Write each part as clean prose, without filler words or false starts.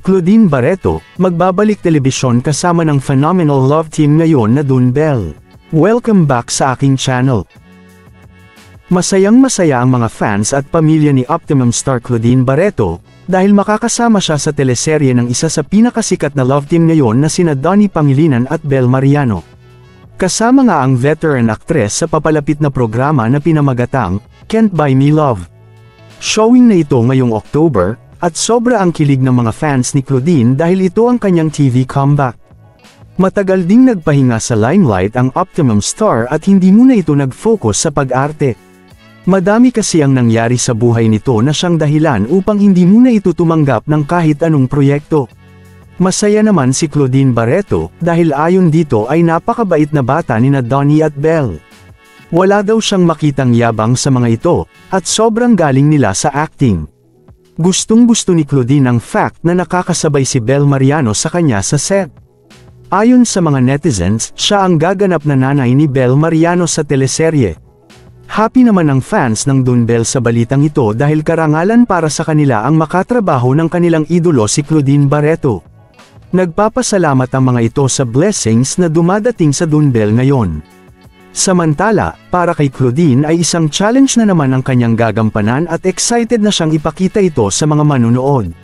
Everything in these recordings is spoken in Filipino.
Claudine Barreto, magbabalik telebisyon kasama ng phenomenal love team ngayon na Dune Bell. Welcome back sa aking channel. Masayang-masaya ang mga fans at pamilya ni Optimum star Claudine Barreto, dahil makakasama siya sa teleserye ng isa sa pinakasikat na love team ngayon na sina Donnie Pangilinan at Bel Mariano. Kasama nga ang veteran actress sa papalapit na programa na pinamagatang Can't Buy Me Love. Showing na ito ngayong October, at sobra ang kilig ng mga fans ni Claudine dahil ito ang kanyang TV comeback. Matagal ding nagpahinga sa limelight ang Optimum star at hindi muna ito nag-focus sa pag-arte. Madami kasi ang nangyari sa buhay nito na siyang dahilan upang hindi muna ito tumanggap ng kahit anong proyekto. Masaya naman si Claudine Barreto dahil ayon dito ay napakabait na bata nina Donnie at Bel. Wala daw siyang makitang yabang sa mga ito, at sobrang galing nila sa acting. Gustong-gusto ni Claudine ang fact na nakakasabay si Bel Mariano sa kanya sa set. Ayon sa mga netizens, siya ang gaganap na nanay ni Bel Mariano sa teleserye. Happy naman ang fans ng Dune Bell sa balitang ito dahil karangalan para sa kanila ang makatrabaho ng kanilang idolo si Claudine Barreto. Nagpapasalamat ang mga ito sa blessings na dumadating sa Dune Bell ngayon. Samantala, para kay Claudine ay isang challenge na naman ang kanyang gagampanan at excited na siyang ipakita ito sa mga manunood.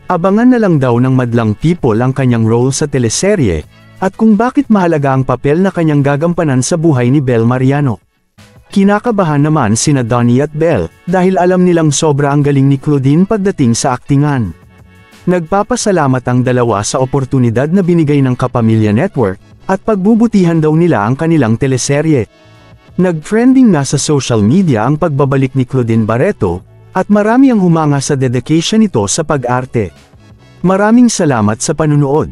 Abangan na lang daw ng madlang people ang kanyang role sa teleserye, at kung bakit mahalaga ang papel na kanyang gagampanan sa buhay ni Bel Mariano. Kinakabahan naman sina Donnie at Bel, dahil alam nilang sobra ang galing ni Claudine pagdating sa aktingan. Nagpapasalamat ang dalawa sa oportunidad na binigay ng Kapamilya Network, at pagbubutihan daw nila ang kanilang teleserye. Nag-trending na sa social media ang pagbabalik ni Claudine Barreto, at marami ang humanga sa dedication nito sa pag-arte. Maraming salamat sa panunood.